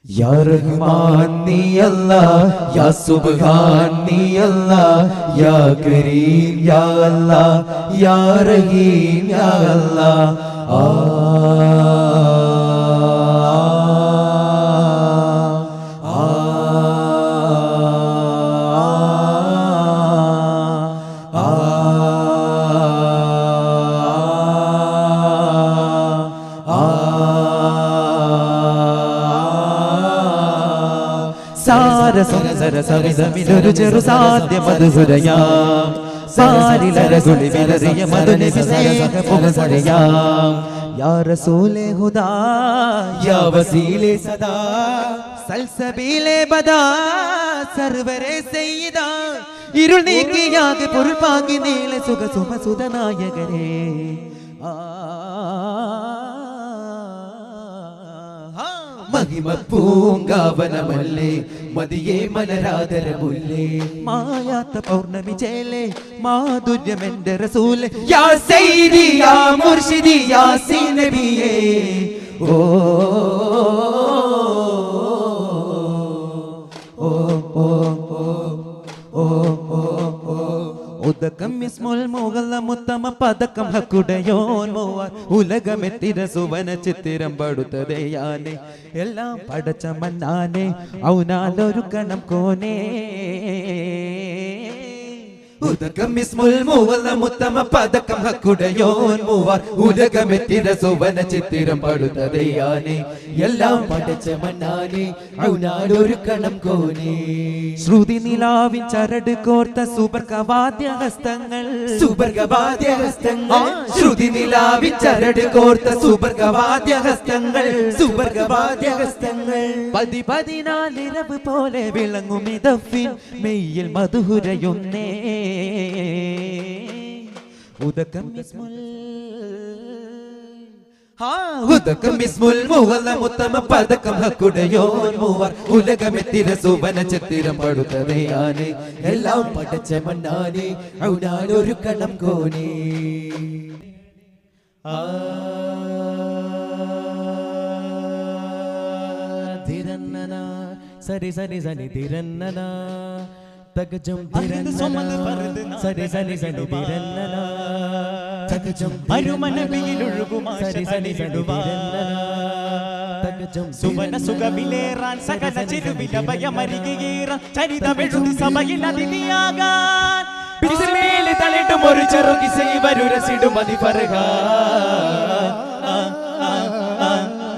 या रहमान नी अल्लाह या सुबहान नी अल्लाह या करीम या अल्लाह या रहीम या अल्लाह സരസമിതൊരു ചെറു സാധ്യ മധുരയാം സാരിലരകുളി വിലറിയ മധുരയാം യാ റസൂലേ ഹുദാ യാ വസീലേ സദാ സൽസബീലേ ബദാ സർവരേ സയ്യിദാ ഇരുൾ നീക്കിയാകെ പൊരുൾ പാകി നീല സുഖ സുമ സുതനായകരേ മഹിമപ്പൂങ്കാവനമല്ലേ മതിയേ മലരാദരമുല്ലേ മായാത്ത പൗർണമി ചേലേ മാധുര്യമെന്റെ റസൂലേ യാ സയ്യിദി യാ മുർഷിദി യാ നബിയേ ഓ ഓ ഓ ഓ ഉദകം ഇസ്മുൽ മുഗല്ല മുത്തമ പദകം ഹക്കുടയോൻ മോവാർ ഉലകമെത്തിര സുവന ചിത്തിരം പടുത്തതയാനെ എല്ലാം പടച്ച മന്നാനെ ഔനാലൊരുക്കണം കോനേ ഉദകം ഇസ്മുൽ മുഗല്ല മുത്തമ പദകം ഹക്കുടയോൻ മോവാർ ഉലകമെത്തിര സുവന ചിത്തിരം പടുത്തതയാനെ എല്ലാം പടച്ച മന്നാനെ ഔനാലൊരുക്കണം കോനേ ശ്രുതി നിലാവിൻ ചരട് കോർത്ത സുബർഗവാദ്യഹസ്തങ്ങൾ സുബർഗവാദ്യഹസ്തങ്ങൾ ശ്രുതി നിലാവിൻ ചരട് കോർത്ത സുബർഗവാദ്യഹസ്തങ്ങൾ സുബർഗവാദ്യഹസ്തങ്ങൾ പതിനാലിരവ് പോലെ വിളങ്ങും ഇദഫിൻ മെയ്യിൽ മധുരയൊന്നേ ഉദകം ഇസ്മുൽ ഉദകം ഇസ്മുൽ മുഗല്ല മുത്തമ പദകം ഹക്കുടയോൻ മൂവാർ ഉലകമെത്തിര സുവന ചിത്തിരം പടുത്തതയാനെ എല്ലാം പടച്ച മന്നാനെ ഔനാലൊരുക്കണം കോനേ ധിരന്നന സരി സരി സരി ധിരന്നന തകജം ധിരന്നന സരി സരി സരി ധിരന്നന തകജം അരുമനബിയിലൊഴുകുമാ സരി സരി സരി ധിരന്നന തകജം സുവന സുഖമിലേറാൻ സകല ചിരുവില ഭയമരികേറാൻ ചരിതമെഴുതി സഭയിൽ അതിഥിയാകാൻ ബിസ്മിൽ തളിട്ടും ഒരു ചെറുകിസൈ വരുരസിടും മതി പറകാ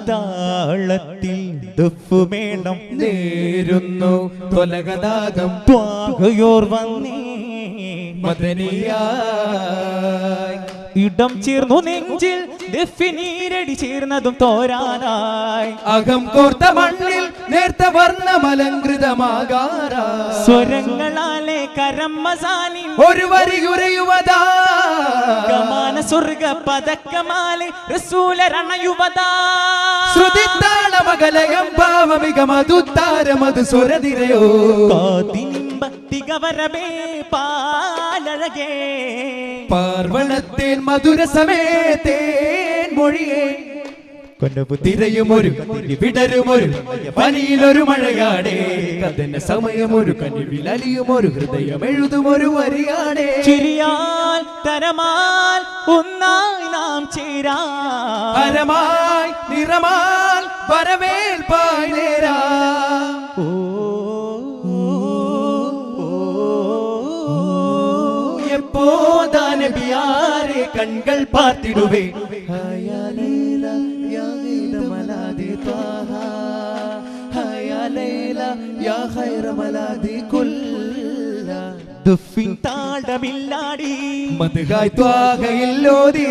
താളത്തിൽ ദുഫുമേളം നേരുന്നു ത്വലഗദാഗം ത്വാഗയോർ വന്നേ മദനിയായി ഇടം ചേർന്നു നെഞ്ചിൽ ദഫിനീരടി ചേർന്നതും തോരാനായി അകം കോർത്ത മണ്ണിൽ നേർത്ത വർണ്ണമലങ്കൃതമാകാരാ സ്വരങ്ങളാലെ കരം മസാനി ഒരു വരി ഉറയുവതാ ഗമാന സ്വർഗ പദക്കമാലെ റസൂലരണയുവതാ ശ്രുതിത്താളമകലയം ഭാവമിക മധുത്താരമധു സ്വരതിരയോ കാതിനിമ്പ തികവരമേ പാലഴകേ പാർവണത്തേൻ മധുരസമേതേൻ മൊഴിയേ കൊണ്ടു തിരയുമൊരു വിടരുമൊരു പനിയിലൊരു മഴയാടേ കഥന സമയമൊരു കനിവിലലിയുമൊരു ഹൃദയം എഴുതുമൊരു വരിയാടേ ചിരിയാൽ തരമാൽ ഒന്നായി നാം ചേരാ പരമായി നിറമാൽ വരവേൽപ്പായി നേരാ எப்போதானபியாரே கண்கள் பார்த்திடுவே ஹயா லைலா யா கைர மலாதி தாஹா ஹயா லைலா யா கைர மலாதி குல்லா ദുഫിൻ താളമില്ലാടി മധുഹായ് ത്വാഗയില്ലോതി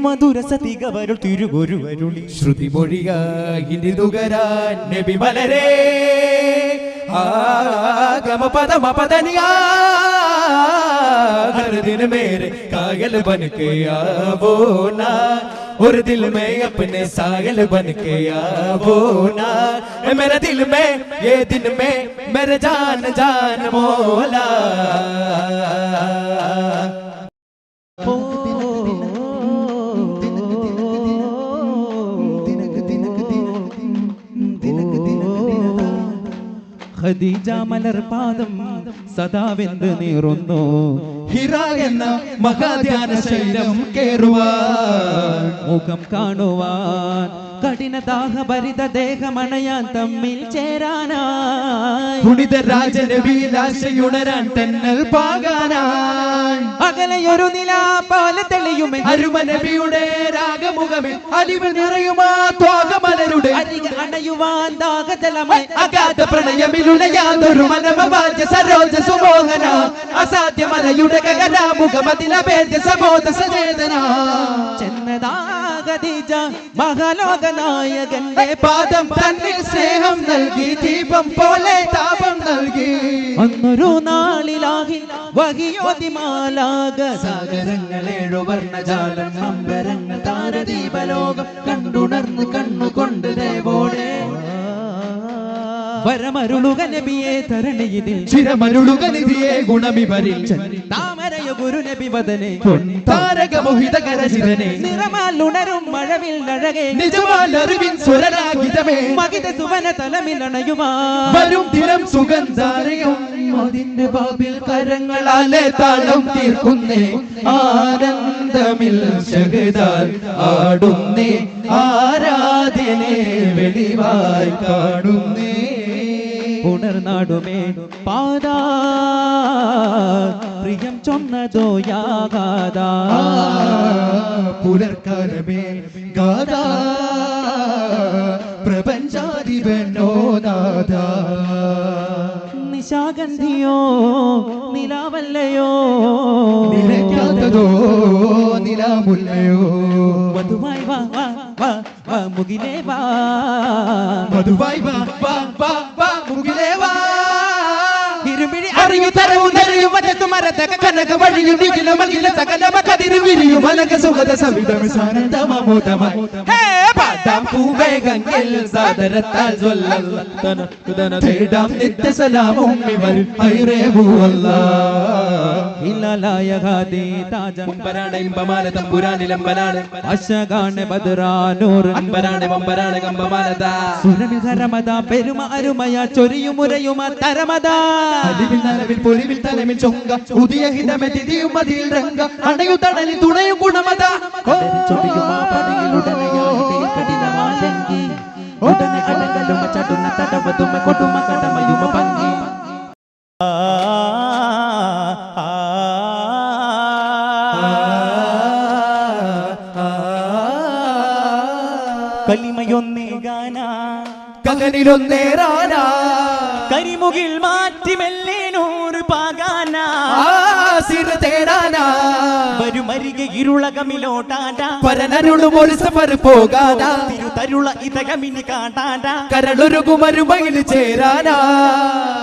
മധുരസതികവരുൾ തിരുഗുരുവരുളി ശ്രുതിമൊഴിയായി നിതുകരാൻ നബി മലരേ ആഗമ പദമ പദനിയാ हर दिन मेरे कायल बन के आवो ना और दिल में अपने सायल बन के आवो ना मेरे दिल में ये दिन में मेरे जान जान मौला ദിനക ദിനക ഖദീജ മലർപാദം സദാവെന്ത് നീറുന്നു ഹിറ എന്ന മഹാധ്യാന ശൈലം കേറുവാൻ മുഖം കാണുവാൻ കഠിന ദാഹഭരിത ദേഹമണയാൻ തമ്മിൽ ചേരാനായി പുനിത രാജനബിലാശയുണരാൻ തെന്നൽ പാകാനായി അകലെയൊരു നിലാ പോലെ തെളിയുമേ അരുമനബിയുടെ രാഗമുഖമേ അലിവ് നിറയുമാ ത്വാഗമലരുടെ അരികെ അണയുവാൻ ദാഹജലമായി അഗാധ പ്രണയമിലുണയാതൊരു മനമവാച സരോജ സുമോഹന അസാധ്യമലയുടെ ഗഗനാമുഖമതിലഭേദ്യ സമോദ സചേതന ചെന്നതാ ഖദീജ മഹാലോകനായകന്റെ പാദം തന്നിൽ സ്നേഹം നൽകി ദീപം പോലെ താപം നൽകി അന്നൊരു നാളിലാകി വഹിയോതിമാലാക സാഗരങ്ങളേഴു വർണ്ണജാലം അമ്പരങ്ങൾ താരദീപലോകം കണ്ടുണർന്നു കണ്ണുകൊണ്ട് ദേവോടെ വരമരുളുക നബിയെ ധരണിയിൽ ചിരമരുളുക നിധിയെ ഗുണമിവരിൽ താമരയ ഗുരു നബി വദനെ താരകമോഹിത കരചിതനെ നിറമാലുണരും മഴവിൽ അഴകെ നിജമാലറിവിൻ സ്വരരാഗിതമേ മകിത സുവന തലമിലണയുമാ വരും ദിനം സുഗന്ധാരയും അതിന്റെ ബാബിൽ കരങ്ങളാലെ താളം തീർക്കുന്നേ ആനന്ദമിൽ ശഗദാൽ ആടുന്നേ ആരാധനെ വെളിവായി കാണുന്നേ ഉണർനാടുമേ പാദാ പ്രിയം ചൊന്നതോ യാഗാദാ പുലർക്കാലമേ ഗാദാ പ്രപഞ്ചാധിപനോ നാദാ നിശാഗന്ധിയോ നിലാവല്ലയോ നിലയ്ക്കാത്തതോ നിലാമുല്ലയോ മധുവായി വാ വാ വാ വാ മുകിലേ വാ മധുവായി വാ വാ വാ വാ മുകിലേ വാ ഇരുമിഴി അറിയു തരവും നെറിയും വറ്റത്തു മരത്തക കനക വഴിയും നിഖില മകില സകലമ കതിരു വിരിയും അനക സുഗത സവിതമസാനന്ദമോദമായി ഹേ പാടാം പൂവേഗങ്ങൾ സാദരത്താൽ തേടാം നിത്യ സലാമും ഇവർ ഹൈറേബു അല്ലാഹ് ഇല്ലലായ ഖാദി താജം അമ്പരാണ് ഇമ്പമാല തമ്പുരാനിലമ്പനാണ് അശകാണ് ബദ്രാനൂർ അമ്പരാണ് വമ്പരാണ് കമ്പമാലത സുരനിധരമത പെരുമ അരുമയ ചൊരിയുമുരയുമ തരമത അലിവിൽ നലവിൽ പൊലിവിൽ തലമിൽ ചൊങ്ക ഉദിയ ഹിതമെ തിരിയും മതിയിൽ രംഗ അണയു തണലിൽ തുണയും ഗുണമത ഉടനെ അടങ്കലുമ ചടുന്ന തടവതുമ കൊടുമ കടമയുമ പങ്കി കലിമയൊന്നേ ഗാന കകനിലൊന്നേറാനാ കരിമുകിൽ മാറ്റി മെല്ലെ നൂറ് പാകാന സിര തേടാനാ വരുമരികെ ഇരുളകമിലോട്ടാടാ പരനരുളും ഒരു സഫർ പോകാനാ തിരുതരുള ഇതകമിനി കാട്ടാടാ കരളൊരുകുമരുമയിൽ ചേരാനാ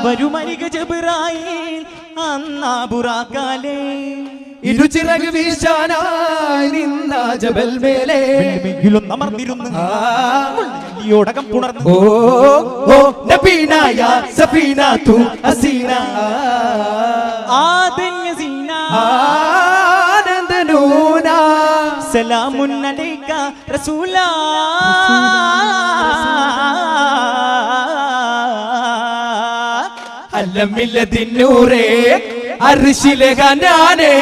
വരുമരികെ ജബ്രായീൽ അന്നാ ബുറാക്കാലേ ഇരുചിറക് വീശാനായി നിന്ന ജബൽ മേലെ അമർന്നിരുന്ന് ോടകം ഓ പുണർന്നു ഓ നബീനായ സഫീന തു ഹസീന ആദന്യ സീന ആനന്ദനൂന സലാമുൻ അലൈക റസൂലാ അല്ലമില്ലതിന്നൂറേ അർശിലെ ഖനാനേ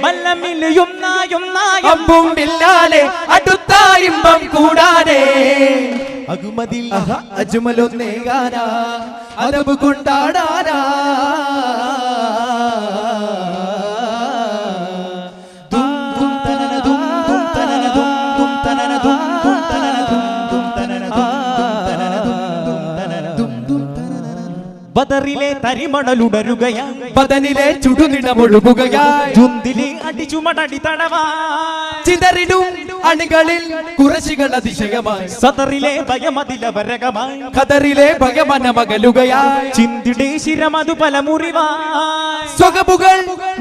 മല്ലമിലും നായും നായും അമ്പും ബില്ലാലെ അടുത്ത ഇമ്പം കൂടാനേ അകുമതിൽ അജ്മലൊന്നേ ഗാനാ അദബ് കൊണ്ടാടാനാ ദും ദും തനന ദും ദും തനന ദും ദും തനന ദും ദും തനന ദും ദും തനന ദും ദും തനന ദും ദും തനന ദും ദും തനന ബദറിലെ തരിമണലുടരുകയായി ബദനിലെ ചുടുനിടമൊഴുകുകയായി ജുന്തിലെ അടിച്ചുമടടി തടവായി ചിതറിടും അണികളിൽ കുറശികൾ അതിശയമായി സദറിലെ ഭയമതിലവരകമായി ഖദറിലെ ഭയമന മകലുകയായി ചിന്തിടെ ശിരമതു പലമുറിവായി സ്വകബുകൾ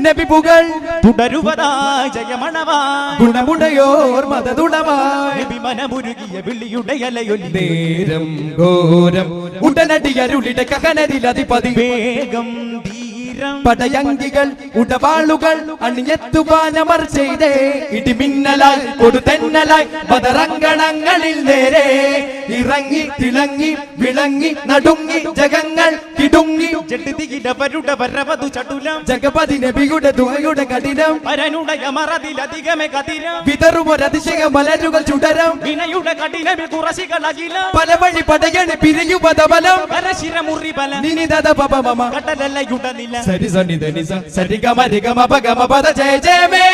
നബിബുകൾ തുടരുവതായി ജയമണവായി ഗുണമുടയോർ മതതുണമായി നബിമനമുരുകിയ വിളിയുടെ അലയൊലി നേരം ഘോരം ഉടനടി അരുളിട കകനരിലധിപതി വേഗം ധീരം പടയങ്കികൾ ഉടവാളുകൾ അണിയെത്തുവാനമർ ചെയ്തേ ഇടിമിന്നലായി കൊടുതെന്നലായി മതറങ്കണങ്ങളിൽ നേരെ ഇറങ്ങി തിളങ്ങി വിളങ്ങി നടുങ്ങി ജഗങ്ങൾ കിടുങ്ങി ജഗപതി നബിയുടെ ദുആയുടെ കഠിനം വിതറുമൊരതിശയ മലരുകൾ ചുടരം പല വഴി പടയണി പിരിയുപതബലം നിനിദത പപ മമ സരി സനി ധനി സ സരി ഗമ രി ഗമ പ ഗമ പദ ജയ ജയ മേ